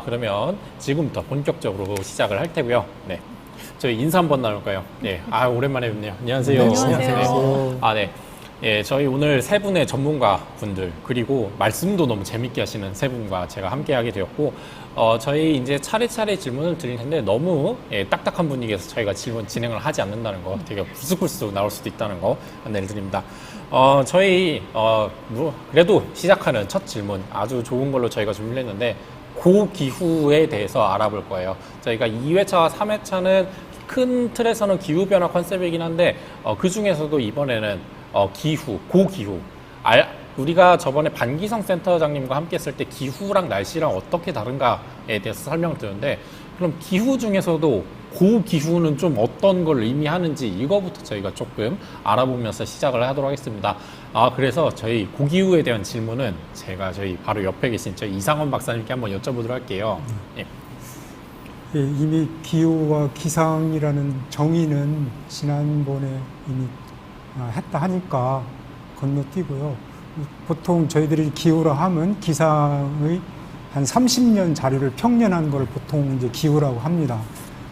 그러면 지금부터 본격적으로 시작을 할 테고요. 네. 저희 인사 한번 나눌까요? 네. 오랜만에 뵙네요. 안녕하세요. 안녕하세요. 네. 네. 저희 오늘 세 분의 전문가 분들, 그리고 말씀도 너무 재밌게 하시는 세 분과 제가 함께 하게 되었고, 저희 이제 차례차례 질문을 드릴 텐데, 너무 딱딱한 분위기에서 저희가 질문 진행을 하지 않는다는 거, 되게 부스쿠스 나올 수도 있다는 거 안내를 드립니다. 저희, 그래도 시작하는 첫 질문, 아주 좋은 걸로 저희가 준비를 했는데, 고기후에 대해서 알아볼 거예요. 저희가 2회차와 3회차는 큰 틀에서는 기후변화 컨셉이긴 한데, 그 중에서도 이번에는 기후, 고기후. 우리가 저번에 반기성 센터장님과 함께 했을 때 기후랑 날씨랑 어떻게 다른가에 대해서 설명을 드렸는데, 그럼 기후 중에서도 고기후는 좀 어떤 걸 의미하는지 이거부터 저희가 조금 알아보면서 시작을 하도록 하겠습니다. 그래서 저희 고기후에 대한 질문은 제가 저희 바로 옆에 계신 저희 이상원 박사님께 한번 여쭤보도록 할게요. 예. 예, 이미 기후와 기상이라는 정의는 지난번에 이미 했다 하니까 건너뛰고요. 보통 저희들이 기후라 하면 기상의 한 30년 자료를 평년한 걸 보통 이제 기후라고 합니다.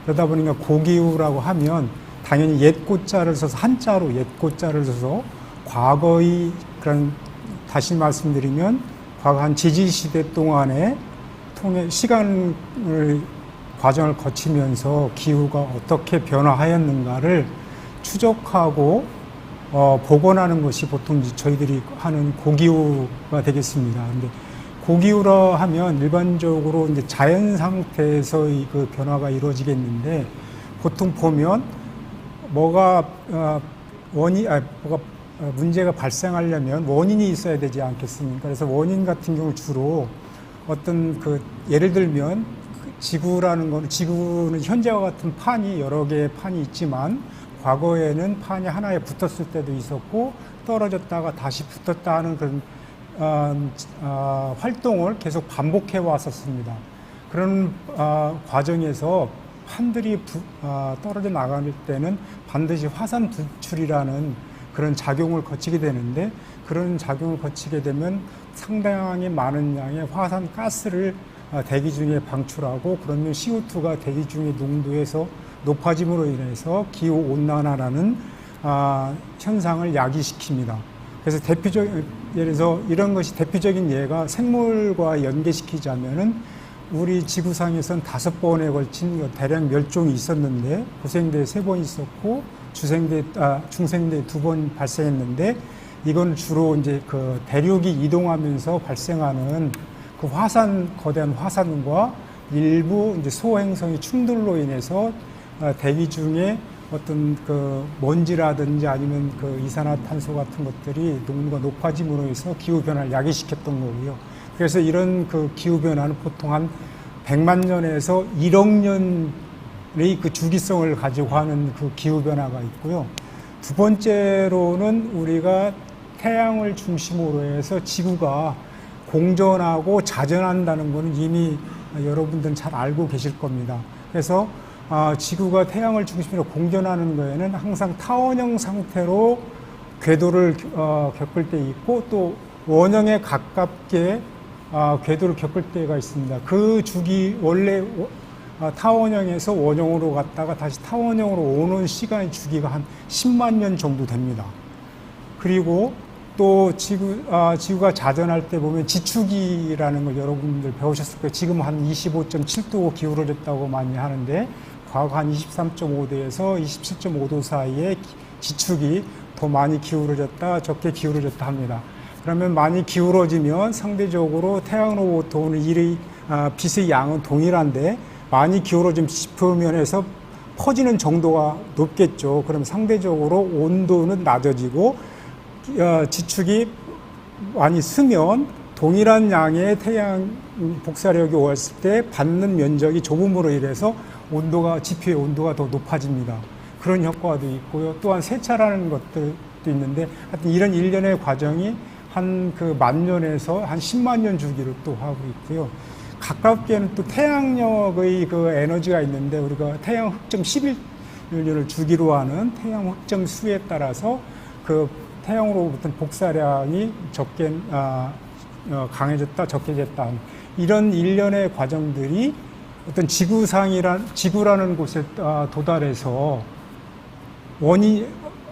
그러다 보니까 고기후라고 하면 당연히 옛 고자를 써서 한자로 옛 고자를 써서 과거의 그런 다시 말씀드리면 과거 한 지질시대 동안에 시간을 과정을 거치면서 기후가 어떻게 변화하였는가를 추적하고 복원하는 것이 보통 저희들이 하는 고기후가 되겠습니다. 근데 고기후라 하면 일반적으로 이제 자연 상태에서의 그 변화가 이루어지겠는데, 보통 보면 뭐가 문제가 발생하려면 원인이 있어야 되지 않겠습니까? 그래서 원인 같은 경우 주로 어떤 예를 들면 지구는 현재와 같은 판이 여러 개의 판이 있지만, 과거에는 판이 하나에 붙었을 때도 있었고 떨어졌다가 다시 붙었다 하는 그런 활동을 계속 반복해 왔었습니다. 그런 과정에서 판들이 떨어져 나갈 때는 반드시 화산 분출이라는 그런 작용을 거치게 되는데, 그런 작용을 거치게 되면 상당히 많은 양의 화산 가스를 대기 중에 방출하고, 그러면 CO2가 대기 중의 농도에서 높아짐으로 인해서 기후 온난화라는 현상을 야기시킵니다. 그래서 예를 들어서 이런 것이 대표적인 예가 생물과 연계시키자면은, 우리 지구상에선 5번에 걸친 대량 멸종이 있었는데, 고생대에 3번 있었고 중생대에 2번 발생했는데, 이건 주로 이제 대륙이 이동하면서 발생하는 거대한 화산과 일부 이제 소행성의 충돌로 인해서 대기 중에 어떤 먼지라든지 아니면 이산화탄소 같은 것들이 농도가 높아짐으로 해서 기후변화를 야기시켰던 거고요. 그래서 이런 기후변화는 보통 한 100만 년에서 1억 년의 주기성을 가지고 하는 기후변화가 있고요. 두 번째로는 우리가 태양을 중심으로 해서 지구가 공전하고 자전한다는 것은 이미 여러분들은 잘 알고 계실 겁니다. 그래서 지구가 태양을 중심으로 공전하는 거에는 항상 타원형 상태로 궤도를 겪을 때 있고, 또 원형에 가깝게 궤도를 겪을 때가 있습니다. 그 주기 원래 타원형에서 원형으로 갔다가 다시 타원형으로 오는 시간의 주기가 한 10만 년 정도 됩니다. 그리고 또 지구가 자전할 때 보면 지축이라는 걸 여러분들 배우셨을 거예요. 지금 한 25.7도 기울어졌다고 많이 하는데, 과거 한 23.5도에서 27.5도 사이에 지축이 더 많이 기울어졌다, 적게 기울어졌다 합니다. 그러면 많이 기울어지면 상대적으로 태양으로부터 오는 빛의 양은 동일한데, 많이 기울어지면 지표면에서 퍼지는 정도가 높겠죠. 그럼 상대적으로 온도는 낮아지고, 지축이 많이 쓰면 동일한 양의 태양 복사력이 왔을 때 받는 면적이 좁음으로 인해서 지표의 온도가 더 높아집니다. 그런 효과도 있고요. 또한 세차라는 것들도 있는데, 하여튼 이런 일련의 과정이 한 10,000년에서 한 10만 년 주기로 또 하고 있고요. 가깝게는 또 태양력의 에너지가 있는데, 우리가 태양 흑점 11년을 주기로 하는 태양 흑점 수에 따라서 태양으로부터 복사량이 강해졌다, 적해졌다. 이런 일련의 과정들이 어떤 지구라는 곳에 도달해서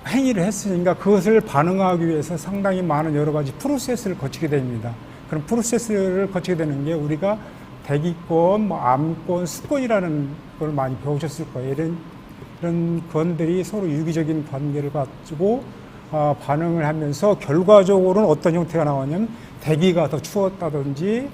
행위를 했으니까 그것을 반응하기 위해서 상당히 많은 여러 가지 프로세스를 거치게 됩니다. 그런 프로세스를 거치게 되는 게 우리가 대기권, 암권, 수권이라는 걸 많이 배우셨을 거예요. 이런 권들이 서로 유기적인 관계를 가지고 반응을 하면서 결과적으로는 어떤 형태가 나오냐면 대기가 더 추웠다든지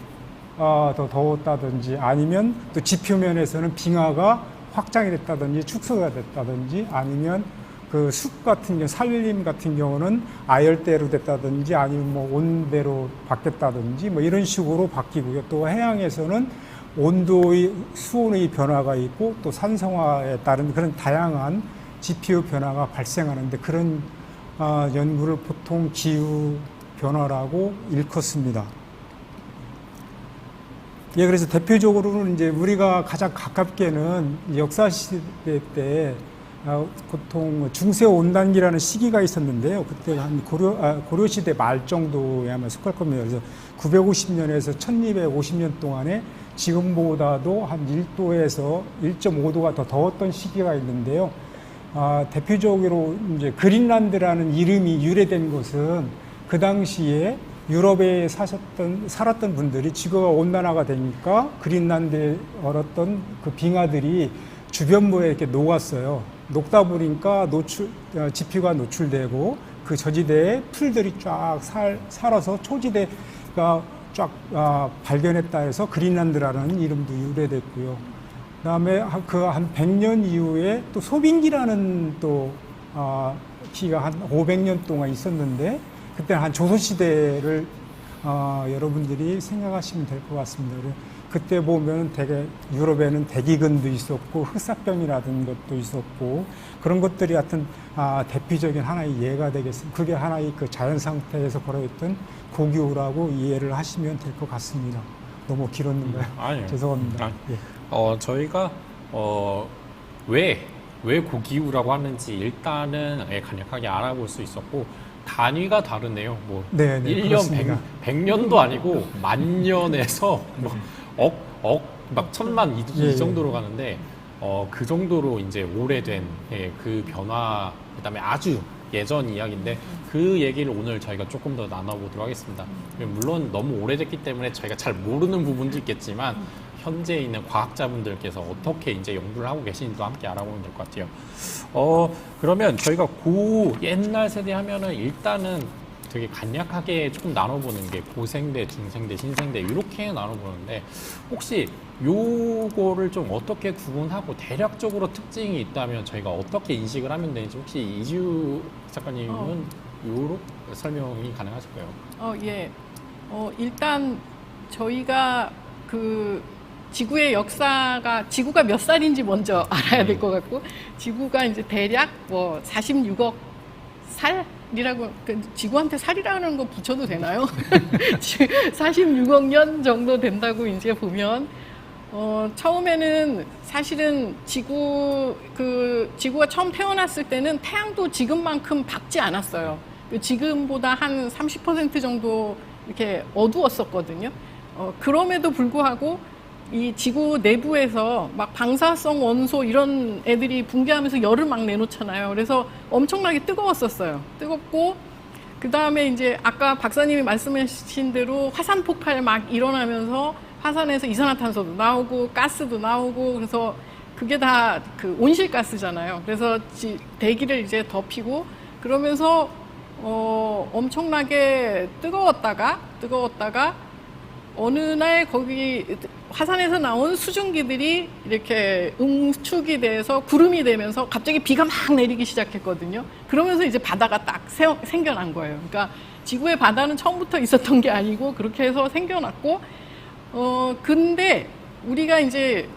더 더웠다든지 아니면 또 지표면에서는 빙하가 확장이 됐다든지 축소가 됐다든지 아니면 그 숲 같은 경우, 산림 같은 경우는 아열대로 됐다든지 아니면 뭐 온대로 바뀌었다든지 뭐 이런 식으로 바뀌고요. 또 해양에서는 온도의, 수온의 변화가 있고 또 산성화에 따른 그런 다양한 지표 변화가 발생하는데 그런 연구를 보통 기후 변화라고 일컫습니다. 예, 그래서 대표적으로는 이제 우리가 가장 가깝게는 역사 시대 때 보통 중세 온단기라는 시기가 있었는데요. 그때 한 고려 시대 말 정도에 아마 속할 겁니다. 그래서 950년에서 1250년 동안에 지금보다도 한 1도에서 1.5도가 더 더웠던 시기가 있는데요. 대표적으로 이제 그린란드라는 이름이 유래된 것은 그 당시에 유럽에 살았던 분들이 지구가 온난화가 되니까 그린란드에 얼었던 그 빙하들이 주변부에 이렇게 녹았어요. 녹다 보니까 지표가 노출되고 그 저지대에 풀들이 쫙 살아서 초지대가 쫙 발견했다 해서 그린란드라는 이름도 유래됐고요. 그다음에 그 한 100년 이후에 또 소빙기라는 또 기가 한 500년 동안 있었는데 그때는 한 조선시대를 여러분들이 생각하시면 될 것 같습니다. 그때 보면 되게 유럽에는 대기근도 있었고 흑사병이라든 것도 있었고 그런 것들이 하여튼 대표적인 하나의 예가 되겠습니다. 그게 하나의 그 자연 상태에서 벌어졌던 고기후라고 이해를 하시면 될 것 같습니다. 너무 길었는가요? 아니요. 죄송합니다. 예. 저희가 왜 고기후라고 하는지 일단은 간략하게 알아볼 수 있었고 단위가 다르네요. 뭐 네, 1년 100년도 아니고 만년에서 뭐 막 천만 이 정도로 가는데 그 정도로 이제 오래된 그 변화 그다음에 아주 예전 이야기인데 그 얘기를 오늘 저희가 조금 더 나눠보도록 하겠습니다. 물론 너무 오래됐기 때문에 저희가 잘 모르는 부분도 있겠지만 현재 있는 과학자분들께서 어떻게 이제 연구를 하고 계신지도 함께 알아보면 될 것 같아요. 그러면 저희가 옛날 세대 하면은 일단은 되게 간략하게 조금 나눠보는 게 고생대, 중생대, 신생대 이렇게 나눠보는데 혹시 요거를 좀 어떻게 구분하고 대략적으로 특징이 있다면 저희가 어떻게 인식을 하면 되는지 혹시 이지우 작가님은 요로 설명이 가능하실까요? 예. 일단 저희가 그 지구의 역사가 지구가 몇 살인지 먼저 알아야 될 것 같고 지구가 이제 대략 뭐 46억 살이라고 지구한테 살이라는 거 붙여도 되나요? 46억 년 정도 된다고 이제 보면 처음에는 사실은 지구가 처음 태어났을 때는 태양도 지금만큼 밝지 않았어요. 지금보다 한 30% 정도 이렇게 어두웠었거든요. 그럼에도 불구하고 이 지구 내부에서 막 방사성 원소 이런 애들이 붕괴하면서 열을 막 내놓잖아요. 그래서 엄청나게 뜨거웠었어요. 뜨겁고 그 다음에 이제 아까 박사님이 말씀하신 대로 화산 폭발 막 일어나면서 화산에서 이산화탄소도 나오고 가스도 나오고 그래서 그게 다 그 온실가스잖아요. 그래서 대기를 이제 덮이고 그러면서 엄청나게 뜨거웠다가 어느 날 거기 화산에서 나온 수증기들이 이렇게 응축이 돼서 구름이 되면서 갑자기 비가 막 내리기 시작했거든요. 그러면서 이제 바다가 딱 생겨난 거예요. 그러니까 지구의 바다는 처음부터 있었던 게 아니고 그렇게 해서 생겨났고 근데 우리가 이제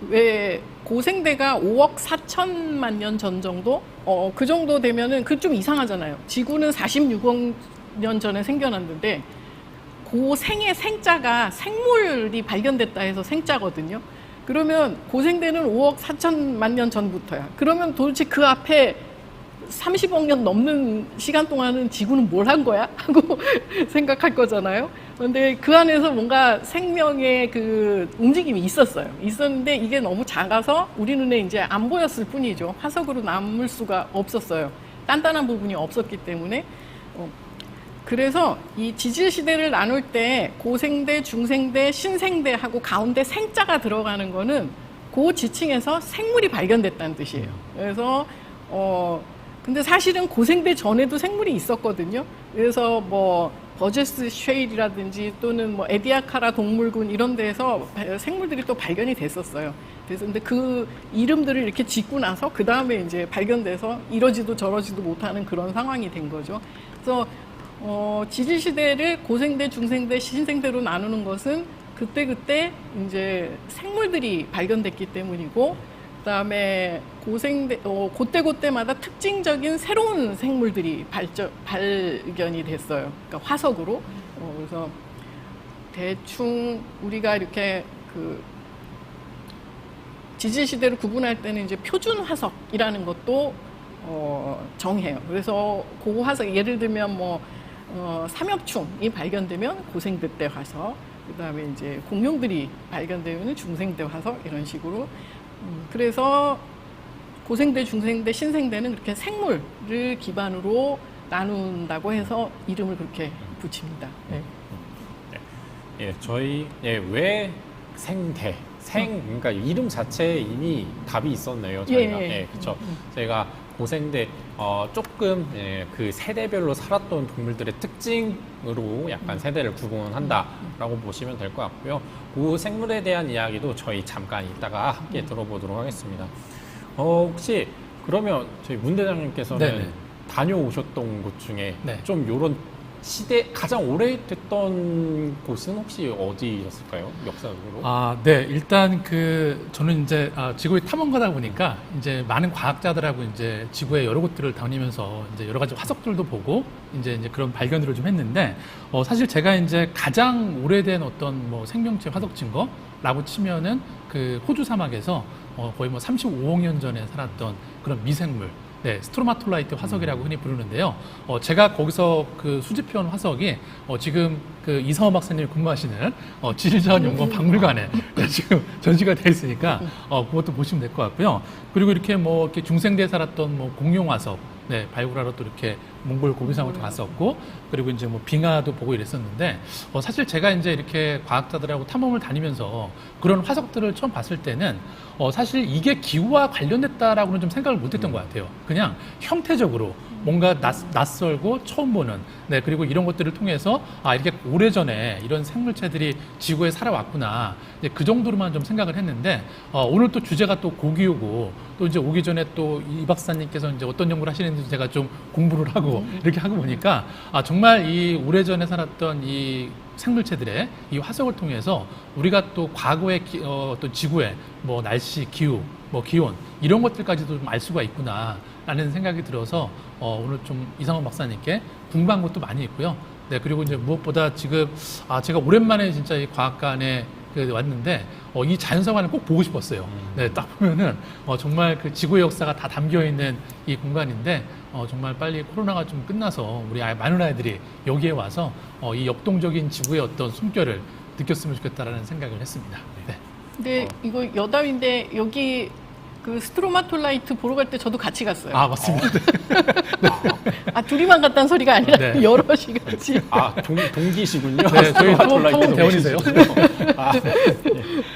왜 고생대가 5억 4천만 년 전 정도? 그 정도 되면은 그 좀 이상하잖아요. 지구는 46억 년 전에 생겨났는데 고생의 생자가 생물이 발견됐다 해서 생자거든요. 그러면 고생대는 5억 4천만 년 전부터야. 그러면 도대체 그 앞에 30억 년 넘는 시간 동안은 지구는 뭘 한 거야? 하고 생각할 거잖아요. 근데 그 안에서 뭔가 생명의 그 움직임이 있었는데 이게 너무 작아서 우리 눈에 이제 안 보였을 뿐이죠. 화석으로 남을 수가 없었어요. 단단한 부분이 없었기 때문에. 그래서 이 지질 시대를 나눌 때 고생대, 중생대, 신생대 하고 가운데 생자가 들어가는 거는 그 지층에서 생물이 발견됐다는 뜻이에요. 그래서 근데 사실은 고생대 전에도 생물이 있었거든요. 그래서 뭐 버제스 쉐일이라든지 또는 뭐 에디아카라 동물군 이런 데서 생물들이 또 발견이 됐었어요. 그래서 근데 그 이름들을 이렇게 짓고 나서 그 다음에 이제 발견돼서 이러지도 저러지도 못하는 그런 상황이 된 거죠. 그래서 지질 시대를 고생대, 중생대, 신생대로 나누는 것은 그때 이제 생물들이 발견됐기 때문이고, 그다음에 고생대 그때마다 특징적인 새로운 생물들이 발견이 됐어요. 그러니까 화석으로. 그래서 대충 우리가 이렇게 그 지질 시대를 구분할 때는 이제 표준 화석이라는 것도 정해요. 그래서 그 화석 예를 들면 뭐 삼엽충이 발견되면 고생대 때 화석, 그다음에 이제 공룡들이 발견되면 중생대 화석 이런 식으로. 그래서 고생대, 중생대, 신생대는 그렇게 생물을 기반으로 나눈다고 해서 이름을 그렇게 붙입니다. 네. 예, 저희 왜 생대, 그러니까 이름 자체에 이미 답이 있었네요. 저희가. 예, 그렇죠. 저희가 고생대 조금 그 세대별로 살았던 동물들의 특징으로 약간 세대를 구분한다라고 보시면 될 것 같고요. 그 생물에 대한 이야기도 저희 잠깐 이따가 함께 들어보도록 하겠습니다. 혹시 그러면 저희 문 대장님께서는 네네. 다녀오셨던 곳 중에 네. 좀 요런 시대 가장 오래됐던 곳은 혹시 어디였을까요? 역사적으로? 네. 일단 저는 이제 지구의 탐험가다 보니까 이제 많은 과학자들하고 이제 지구의 여러 곳들을 다니면서 이제 여러 가지 화석들도 보고 이제 그런 발견들을 좀 했는데, 사실 제가 이제 가장 오래된 어떤 뭐 생명체 화석 증거라고 치면은 그 호주 사막에서 거의 뭐 35억 년 전에 살았던 그런 미생물, 네, 스트로마톨라이트 화석이라고 흔히 부르는데요. 제가 거기서 그 수집해온 화석이 지금 그 이상호 박사님이 근무하시는 지질자원연구원 박물관에 지금 전시가 되어 있으니까 그것도 보시면 될 것 같고요. 그리고 이렇게 뭐 이렇게 중생대에 살았던 뭐 공룡 화석, 네, 발굴하러 또 이렇게 몽골 고비상으로 갔었고, 그리고 이제 뭐 빙하도 보고 이랬었는데, 사실 제가 이제 이렇게 과학자들하고 탐험을 다니면서 그런 화석들을 처음 봤을 때는 사실 이게 기후와 관련됐다라고는 좀 생각을 못 했던 것 같아요. 그냥 형태적으로 뭔가 낯설고 처음 보는, 네, 그리고 이런 것들을 통해서 이렇게 오래전에 이런 생물체들이 지구에 살아왔구나, 이제 그 정도로만 좀 생각을 했는데, 오늘 또 주제가 또 고기후고, 또 이제 오기 전에 또 이 박사님께서 이제 어떤 연구를 하시는지 제가 좀 공부를 하고 이렇게 하고 보니까 정말 이 오래전에 살았던 이 생물체들의 이 화석을 통해서 우리가 또 과거의 또 지구의 뭐 날씨, 기후, 뭐 기온 이런 것들까지도 좀 알 수가 있구나라는 생각이 들어서 오늘 좀 이상원 박사님께 궁금한 것도 많이 있고요. 네, 그리고 이제 무엇보다 지금 제가 오랜만에 진짜 이 과학관에 왔는데 이 자연사관을 꼭 보고 싶었어요. 네, 딱 보면은 정말 그 지구의 역사가 다 담겨 있는 이 공간인데 정말 빨리 코로나가 좀 끝나서 우리 많은 아이들이 여기에 와서 이 역동적인 지구의 어떤 숨결을 느꼈으면 좋겠다라는 생각을 했습니다. 네. 근데 이거 여담인데 여기 그 스트로마톨라이트 보러 갈 때 저도 같이 갔어요. 맞습니다. 둘이만 갔다는 소리가 아니라 네. 여럿이 같이. 동기시군요. 네, 저희 스트로마톨라이트 탐험 대원이세요.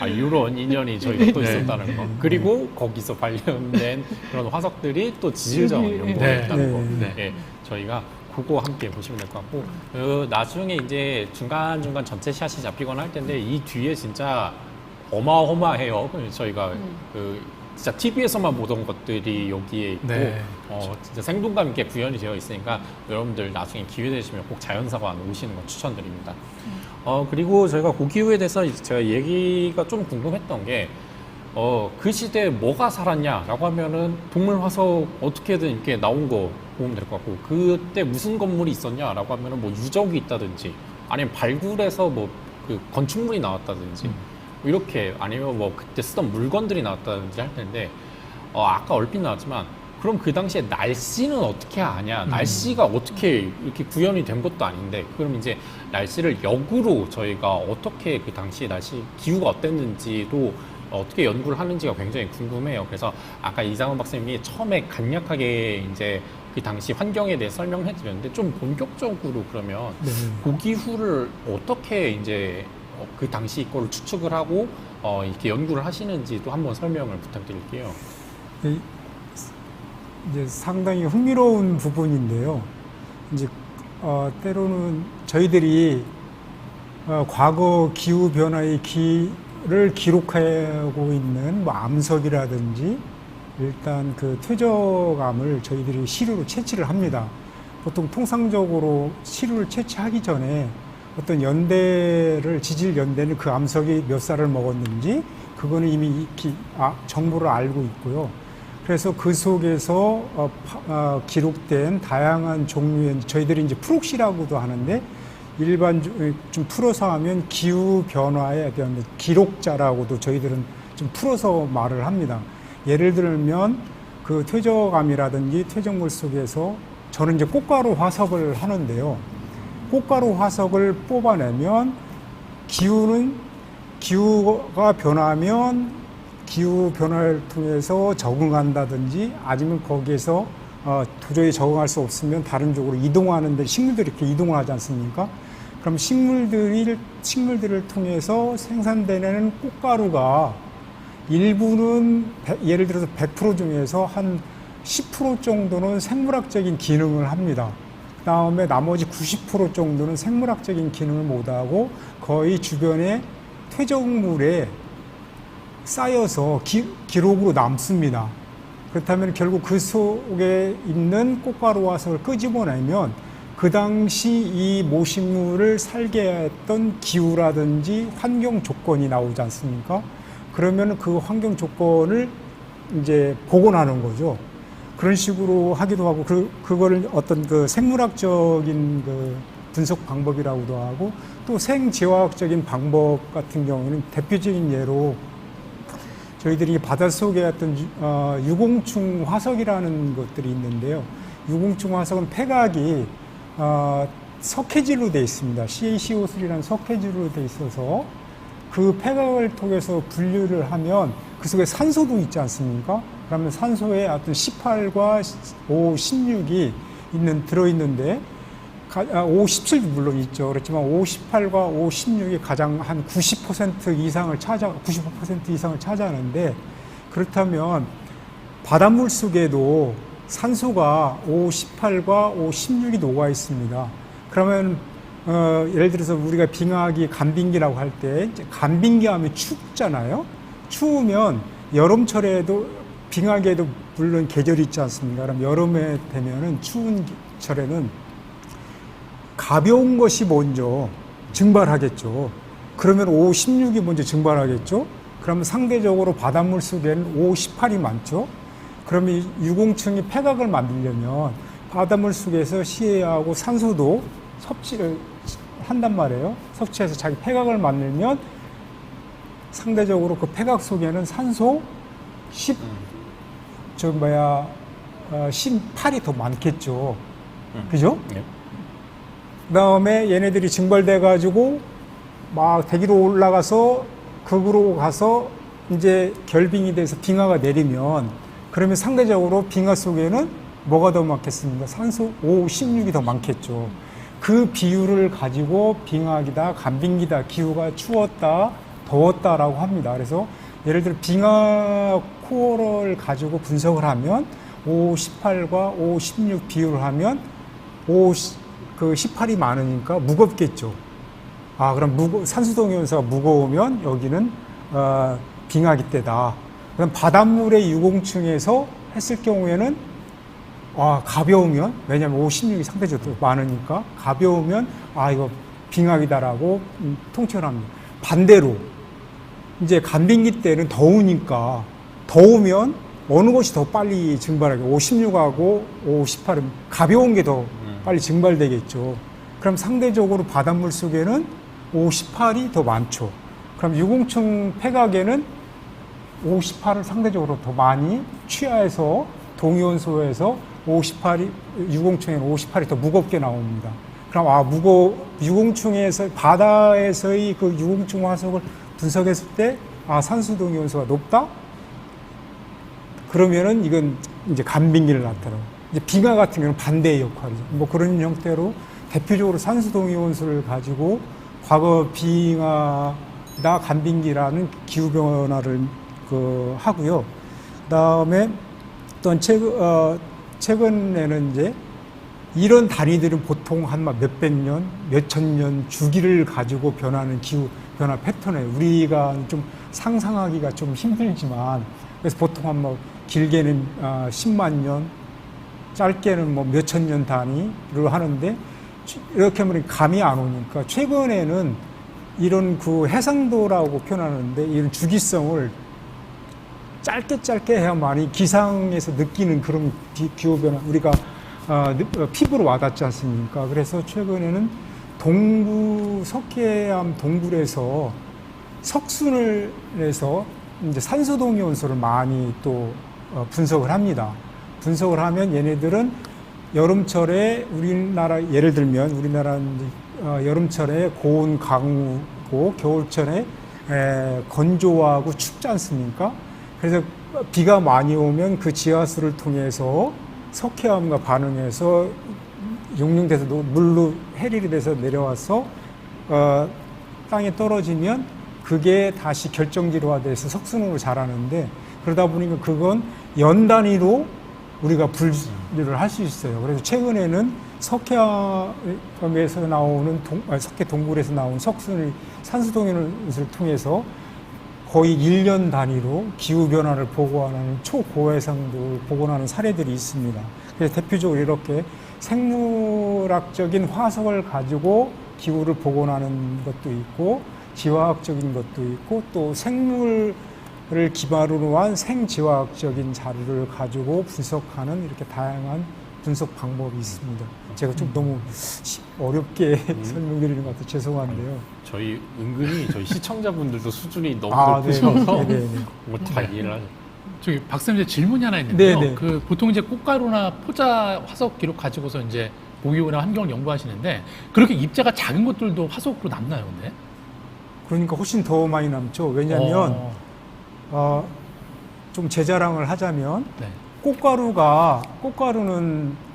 이런 인연이 저희가 또 네. 있었다는 거. 그리고 거기서 발견된 그런 화석들이 또 지질자원 네. 연구했다는 거. 네. 예, 저희가 그거 함께 보시면 될 것 같고, 나중에 이제 중간중간 전체 샷이 잡히거나 할 텐데 이 뒤에 진짜 어마어마해요. 저희가 진짜 TV에서만 보던 것들이 여기에 있고, 네. 진짜 생동감 있게 구현이 되어 있으니까 여러분들 나중에 기회 되시면 꼭 자연사관 오시는 거 추천드립니다. 그리고 저희가 고기후에 대해서 제가 얘기가 좀 궁금했던 게, 그 시대에 뭐가 살았냐라고 하면은 동물 화석 어떻게든 이렇게 나온 거 보면 될 것 같고, 그때 무슨 건물이 있었냐라고 하면은 뭐 유적이 있다든지, 아니면 발굴해서 뭐 그 건축물이 나왔다든지, 이렇게, 아니면 뭐 그때 쓰던 물건들이 나왔다든지 할 텐데, 아까 얼핏 나왔지만 그럼 그 당시에 날씨는 어떻게 아냐? 날씨가 어떻게 이렇게 구현이 된 것도 아닌데, 그럼 이제 날씨를 역으로 저희가 어떻게 그 당시 날씨 기후가 어땠는지도 어떻게 연구를 하는지가 굉장히 궁금해요. 그래서 아까 이상원 박사님이 처음에 간략하게 이제 그 당시 환경에 대해 설명해 드렸는데, 좀 본격적으로 그러면 네. 고기후를 어떻게 이제 그 당시 거를 추측을 하고 이렇게 연구를 하시는지도 한번 설명을 부탁드릴게요. 이제 상당히 흥미로운 부분인데요. 이제 때로는 저희들이 과거 기후 변화의 를 기록하고 있는 뭐 암석이라든지 일단 그 퇴적암을 저희들이 시료로 채취를 합니다. 보통 통상적으로 시료를 채취하기 전에 어떤 연대를 지질 연대는 그 암석이 몇 살을 먹었는지 그거는 이미 정보를 알고 있고요. 그래서 그 속에서 기록된 다양한 종류의 저희들이 이제 프록시라고도 하는데 일반 좀 풀어서 하면 기후 변화에 대한 기록자라고도 저희들은 좀 풀어서 말을 합니다. 예를 들면 그 퇴적암이라든지 퇴적물 속에서 저는 이제 꽃가루 화석을 하는데요. 꽃가루 화석을 뽑아내면 기후가 변하면 기후 변화를 통해서 적응한다든지 아니면 거기에서 도저히 적응할 수 없으면 다른 쪽으로 이동하는데 식물들이 이렇게 이동을 하지 않습니까? 그럼 식물들을 통해서 생산되는 꽃가루가 일부는 예를 들어서 100% 중에서 한 10% 정도는 생물학적인 기능을 합니다. 그 다음에 나머지 90% 정도는 생물학적인 기능을 못하고 거의 주변에 퇴적물에 쌓여서 기록으로 남습니다. 그렇다면 결국 그 속에 있는 꽃가루 화석을 끄집어내면 그 당시 이 모식물을 살게 했던 기후라든지 환경 조건이 나오지 않습니까? 그러면 그 환경 조건을 이제 복원하는 거죠. 그런 식으로 하기도 하고, 그거를 어떤 그 생물학적인 그 분석 방법이라고도 하고, 또 생지화학적인 방법 같은 경우는 대표적인 예로 저희들이 바닷속에 어떤 유공충 화석이라는 것들이 있는데요. 유공충 화석은 폐각이 석회질로 되어 있습니다. CaCO3라는 석회질로 되어 있어서 그 폐각을 통해서 분류를 하면 그 속에 산소도 있지 않습니까? 그러면 산소에 어떤 18과 O16이 들어있는데 O17도 물론 있죠. 그렇지만 O18과 O16이 가장 한 90% 이상을 95% 이상을 차지하는데, 그렇다면 바닷물 속에도 산소가 O18과 O16이 녹아 있습니다. 그러면 예를 들어서 우리가 빙하기 간빙기라고 할 때 간빙기 하면 춥잖아요. 추우면 여름철에도 빙하기에도 물론 계절이 있지 않습니까? 그럼 여름에 되면은 추운 철에는 가벼운 것이 먼저 증발하겠죠. 그러면 O16이 먼저 증발하겠죠. 그러면 상대적으로 바닷물 속에는 O18이 많죠. 그러면 유공층이 폐각을 만들려면 바닷물 속에서 Ca하고 산소도 섭취를 한단 말이에요. 섭취해서 자기 폐각을 만들면 상대적으로 그 폐각 속에는 산소 18이 더 많겠죠. 그죠? 네. 그 다음에 얘네들이 증발돼가지고 막 대기로 올라가서 극으로 가서 이제 결빙이 돼서 빙하가 내리면, 그러면 상대적으로 빙하 속에는 뭐가 더 많겠습니까? 산소 O16이 더 많겠죠. 그 비율을 가지고 빙하기다, 간빙기다, 기후가 추웠다, 더웠다라고 합니다. 그래서 예를 들어 빙하 코어를 가지고 분석을 하면 O18과 O16 비율을 하면 그 18이 많으니까 무겁겠죠. 그럼 산수동위원소가 무거우면 여기는 빙하기 때다. 그럼 바닷물의 유공층에서 했을 경우에는 가벼우면, 왜냐하면 O16이 상대적으로 많으니까 가벼우면 이거 빙하기다라고 통칭을 합니다. 반대로 이제 간빙기 때는 더우니까, 더우면 어느 것이 더 빨리 증발하게, O16하고 O18은 가벼운 게 더 빨리 증발되겠죠. 그럼 상대적으로 바닷물 속에는 O18이 더 많죠. 그럼 유공층 폐각에는 O18을 상대적으로 더 많이 취하해서 동위원소에서 58이 유공충에는 58이 더 무겁게 나옵니다. 그럼 유공충에서 바다에서의 그 유공충 화석을 분석했을 때 산수 동위원소가 높다? 그러면은 이건 이제 간빙기를 나타내고 이제 빙하 같은 경우는 반대의 역할이죠. 뭐 그런 형태로 대표적으로 산수 동위원소를 가지고 과거 빙하나 간빙기라는 기후 변화를 하고요. 그다음에 또 최근에는 이제 이런 단위들은 보통 한 몇백 년, 몇천 년 주기를 가지고 변하는 기후 변화 패턴이에요. 우리가 좀 상상하기가 좀 힘들지만 그래서 보통 한 뭐 길게는 10만 년, 짧게는 뭐 몇천 년 단위로 하는데 이렇게 하면 감이 안 오니까 최근에는 이런 그 해상도라고 표현하는데 이런 주기성을 짧게 해야만이 기상에서 느끼는 그런 기후 변화 우리가 피부로 와닿지 않습니까? 그래서 최근에는 석회암 동굴에서 석순을 내서 이제 산소 동위원소를 많이 또 분석을 합니다. 분석을 하면 얘네들은 여름철에 우리나라 예를 들면 우리나라는 여름철에 고온 강우고 겨울철에 건조하고 춥지 않습니까? 그래서 비가 많이 오면 그 지하수를 통해서 석회암과 반응해서 용융돼서 물로 해릴이 돼서 내려와서 땅에 떨어지면 그게 다시 결정지로화돼서 석순으로 자라는데 그러다 보니까 그건 연 단위로 우리가 분류를 할 수 있어요. 그래서 최근에는 석회암에서 나오는 석회 동굴에서 나온 석순을 산수 동위원소를 통해서 거의 1년 단위로 기후 변화를 보고하는 초고해상도를 복원하는 사례들이 있습니다. 그래서 대표적으로 이렇게 생물학적인 화석을 가지고 기후를 복원하는 것도 있고 지화학적인 것도 있고 또 생물을 기반으로 한 생지화학적인 자료를 가지고 분석하는 이렇게 다양한 분석 방법이 있습니다. 제가 좀 너무 어렵게 설명드리는 것 같아서 죄송한데요. 저희 시청자분들도 수준이 너무 네. 높으셔서 네네. 뭐 다 이해를 하죠. 저기 박사님 질문이 하나 있는데요. 네네. 그 보통 이제 꽃가루나 포자 화석 기록 가지고서 이제 보기후나 환경을 연구하시는데 그렇게 입자가 작은 것들도 화석으로 남나요, 근데? 그러니까 훨씬 더 많이 남죠. 왜냐하면 좀 제 자랑을 하자면 네. 꽃가루는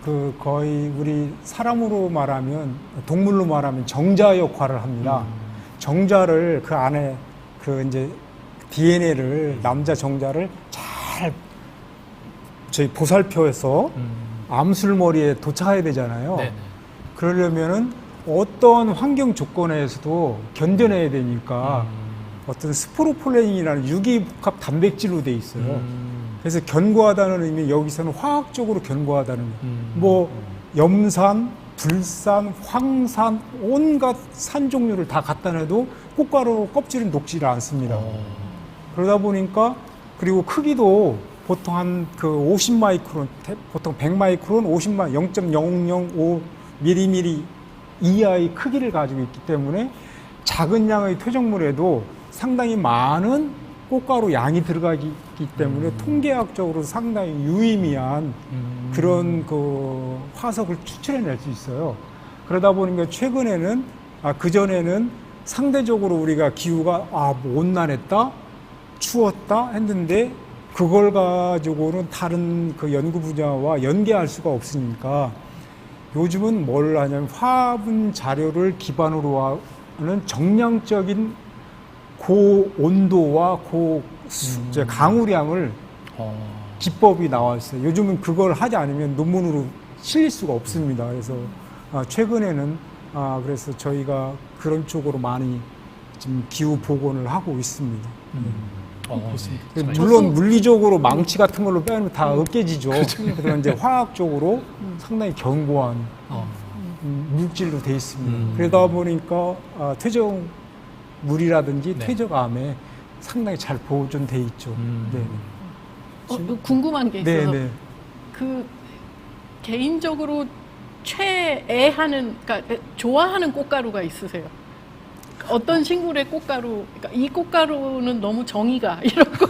그 거의 우리 사람으로 말하면 동물로 말하면 정자 역할을 합니다. 정자를 그 안에 그 이제 DNA를 남자 정자를 잘 저희 보살펴서 암술머리에 도착해야 되잖아요. 네네. 그러려면은 어떤 환경 조건에서도 견뎌내야 되니까 어떤 스포로폴렌이라는 유기복합 단백질로 돼 있어요. 그래서 견고하다는 의미 여기서는 화학적으로 견고하다는 뭐 염산, 불산, 황산 온갖 산 종류를 다 갖다 내도 꽃가루 껍질은 녹지를 않습니다. 그러다 보니까 그리고 크기도 보통 한 그 50마이크론, 보통 100마이크론, 0.005 mm 이하의 크기를 가지고 있기 때문에 작은 양의 토종물에도 상당히 많은 꽃가루 양이 들어가기 때문에 통계학적으로 상당히 유의미한 그런 그 화석을 추출해낼 수 있어요. 그러다 보니까 최근에는 그전에는 상대적으로 우리가 기후가 뭐 온난했다, 추웠다 했는데 그걸 가지고는 다른 그 연구 분야와 연계할 수가 없으니까 요즘은 뭘 하냐면 화분 자료를 기반으로 하는 정량적인 고온도와 강우량을 기법이 나와 있어요. 요즘은 그걸 하지 않으면 논문으로 실릴 수가 없습니다. 그래서 최근에는 그래서 저희가 그런 쪽으로 많이 지금 기후 복원을 하고 있습니다. 네. 물론 물리적으로 망치 같은 걸로 빼면 다 으깨지죠. 그래서 이제 화학적으로 상당히 견고한 물질로 돼 있습니다. 그러다 보니까 퇴적물이라든지 네. 퇴적암에 상당히 잘 보존돼 있죠. 네. 궁금한 게 있어서 네. 그 개인적으로 최애하는, 그러니까 좋아하는 꽃가루가 있으세요? 어떤 식물의 꽃가루, 그러니까 이 꽃가루는 너무 정의가 이런 거.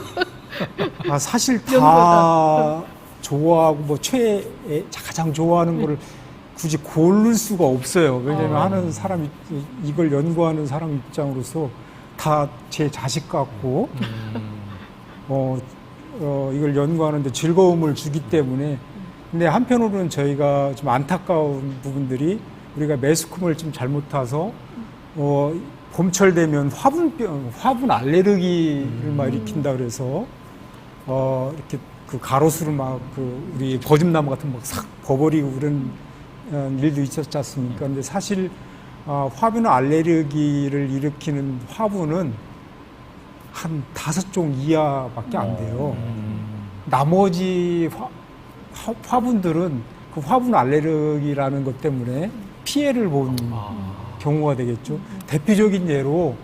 사실 다 연구가. 좋아하고 뭐 최애 가장 좋아하는 거를 굳이 고를 수가 없어요. 왜냐하면 하는 사람 이걸 연구하는 사람 입장으로서 다 제 자식 같고 이걸 연구하는데 즐거움을 주기 때문에. 근데 한편으로는 저희가 좀 안타까운 부분들이 우리가 매스컴을 좀 잘못 타서 봄철 되면 화분 알레르기를 막 일으킨다 그래서 이렇게 그 가로수를 막 우리 버즘나무 같은 거 싹 버버리고 그런 일도 있었지 않습니까? 근데 사실 화분 알레르기를 일으키는 화분은 한 5종 이하밖에 안 돼요. 나머지 화분들은 그 화분 알레르기라는 것 때문에 피해를 본 경우가 되겠죠. 대표적인 예로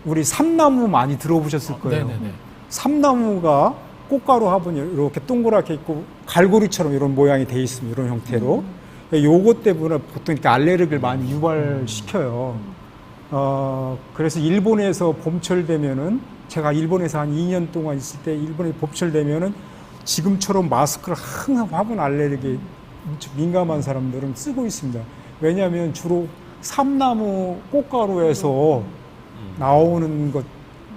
우리 삼나무 많이 들어보셨을 거예요. 네네네. 삼나무가 꽃가루 화분이 이렇게 동그랗게 있고 갈고리처럼 이런 모양이 돼 있습니다. 이런 형태로. 요것 때문에 보통 이렇게 알레르기를 많이 유발시켜요. 그래서 일본에서 봄철 되면은 제가 일본에서 한 2년 동안 있을 때 일본에 봄철 되면은 지금처럼 마스크를 항상 화분 알레르기에 민감한 사람들은 쓰고 있습니다. 왜냐하면 주로 삼나무 꽃가루에서 나오는 것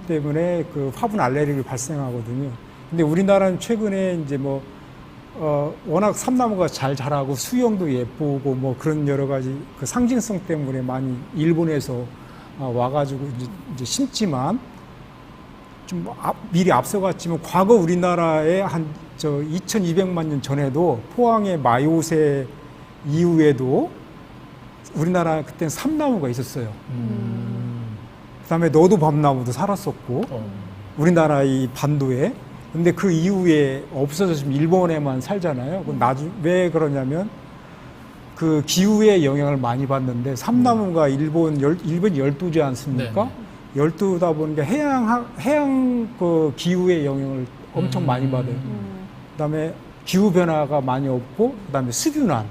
때문에 그 화분 알레르기가 발생하거든요. 근데 우리나라는 최근에 이제 워낙 삼나무가 잘 자라고 수영도 예쁘고 뭐 그런 여러 가지 그 상징성 때문에 많이 일본에서 와가지고 이제 심지만 좀 미리 앞서갔지만 과거 우리나라에 한 2200만 년 전에도 포항의 마요새 이후에도 우리나라 그때는 삼나무가 있었어요. 그다음에 너도밤나무도 살았었고 우리나라 이 반도에. 근데 그 이후에 없어져 지금 일본에만 살잖아요. 왜 그러냐면 그 기후의 영향을 많이 받는데 삼나무가 일본이 열도지 않습니까? 네. 열도다 보니까 해양 그 기후의 영향을 엄청 많이 받아요. 그다음에 기후 변화가 많이 없고 그다음에 습유난.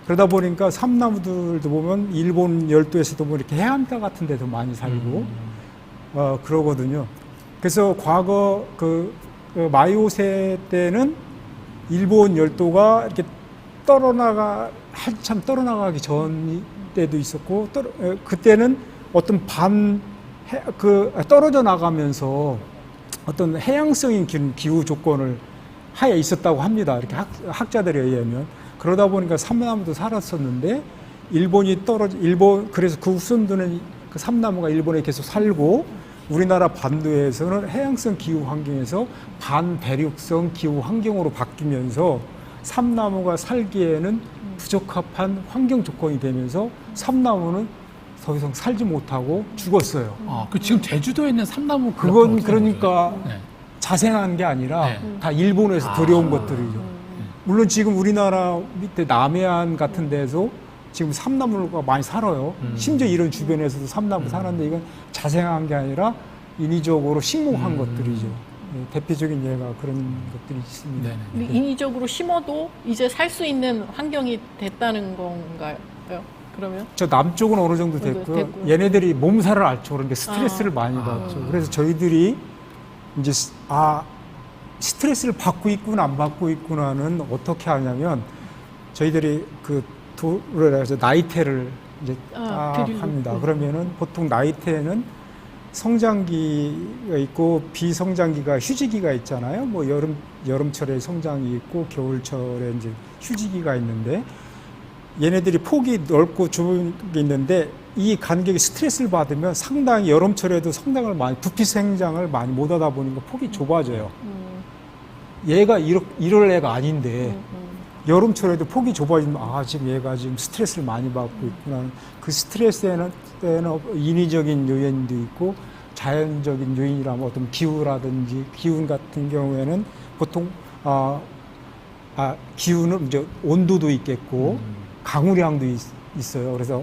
그러다 보니까 삼나무들도 보면 일본 열도에서도 뭐 이렇게 해안가 같은 데도 많이 살고 그러거든요. 그래서 과거 그 마요새 때는 일본 열도가 이렇게 한참 떨어나가기 전 때도 있었고 그때는 어떤 떨어져 나가면서 어떤 해양성인 기후 조건을 하에 있었다고 합니다. 이렇게 학자들에 의하면. 그러다 보니까 삼나무도 살았었는데 그래서 그 후손들은 그 삼나무가 일본에 계속 살고 우리나라 반도에서는 해양성 기후 환경에서 반대륙성 기후 환경으로 바뀌면서 삼나무가 살기에는 부적합한 환경 조건이 되면서 삼나무는 더 이상 살지 못하고 죽었어요. 지금 제주도에 있는 삼나무 그건 그러니까 네. 자생한 게 아니라 네. 다 일본에서 들여온 것들이죠. 물론 지금 우리나라 밑에 남해안 같은 데서 지금 삼나무가 많이 살아요. 심지어 이런 주변에서도 삼나무 사는데 이건 자생한 게 아니라 인위적으로 식목한 것들이죠. 네, 대표적인 예가 그런 것들이 있습니다. 네네. 근데 인위적으로 심어도 이제 살 수 있는 환경이 됐다는 건가요? 그러면? 저 남쪽은 어느 정도 됐고요. 됐고요. 얘네들이 몸살을 앓죠. 그런데 스트레스를 많이 받죠. 그래서 저희들이 이제 스트레스를 받고 있구나 안 받고 있구나는 어떻게 하냐면 저희들이 그 돌을 해서 나이테를 이제 합니다. 그러면은 보통 나이테는 성장기가 있고 비성장기가 휴지기가 있잖아요. 뭐 여름철에 성장이 있고 겨울철에 이제 휴지기가 있는데 얘네들이 폭이 넓고 좁은 게 있는데 이 간격이 스트레스를 받으면 상당히 여름철에도 부피 생장을 많이 못 하다 보니까 폭이 좁아져요. 얘가 이럴 애가 아닌데 여름철에도 폭이 좁아지면 지금 얘가 지금 스트레스를 많이 받고 있구나. 그 스트레스에는 인위적인 요인도 있고 자연적인 요인이라면 어떤 기후라든지 기운 같은 경우에는 보통 기후는 이제 온도도 있겠고 강우량도 있어요. 그래서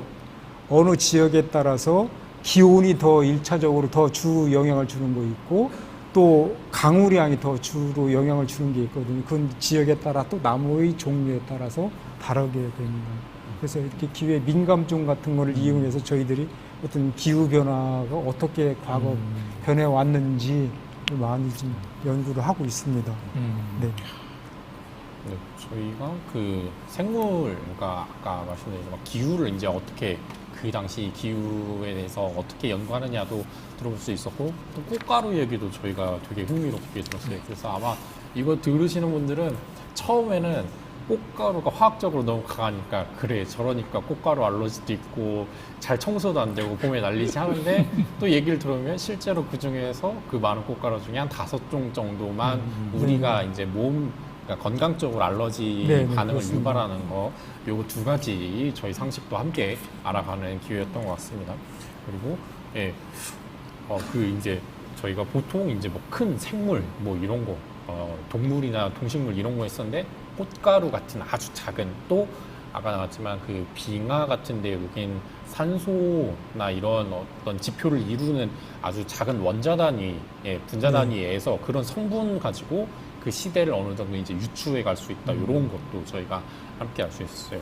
어느 지역에 따라서 기온이 더 1차적으로 더 주 영향을 주는 거 있고 또 강우량이 더 주로 영향을 주는 게 있거든요. 그 지역에 따라 또 나무의 종류에 따라서 다르게 됩니다. 그래서 이렇게 기후의 민감종 같은 거를 이용해서 저희들이 어떤 기후 변화가 어떻게 과거 변해 왔는지 많이 좀 연구를 하고 있습니다. 네. 네, 저희가 그 생물, 그러니까 아까 말씀드렸지만 기후를 이제 어떻게 그 당시 기후에 대해서 어떻게 연구하느냐도 들어볼 수 있었고 또 꽃가루 얘기도 저희가 되게 흥미롭게 들었어요. 그래서 아마 이거 들으시는 분들은 처음에는 꽃가루가 화학적으로 너무 강하니까 그래 저러니까 꽃가루 알러지도 있고 잘 청소도 안 되고 봄에 난리지 하는데 또 얘기를 들어보면 실제로 그 중에서 그 많은 꽃가루 중에 한 5종 정도만 우리가 이제 그러니까 건강적으로 알러지 네, 네, 반응을 그렇습니다. 유발하는 거 요거 2가지 저희 상식도 함께 알아가는 기회였던 것 같습니다. 그리고 예, 그 이제 저희가 보통 이제 뭐 큰 생물 뭐 이런 거 동물이나 동식물 이런 거 했었는데 꽃가루 같은 아주 작은 또 아까 나왔지만 그 빙하 같은데 여긴 산소나 이런 어떤 지표를 이루는 아주 작은 원자 단위, 분자 단위에서 그런 성분 가지고 그 시대를 어느 정도 이제 유추해 갈 수 있다 이런 것도 저희가 함께 알 수 있었어요.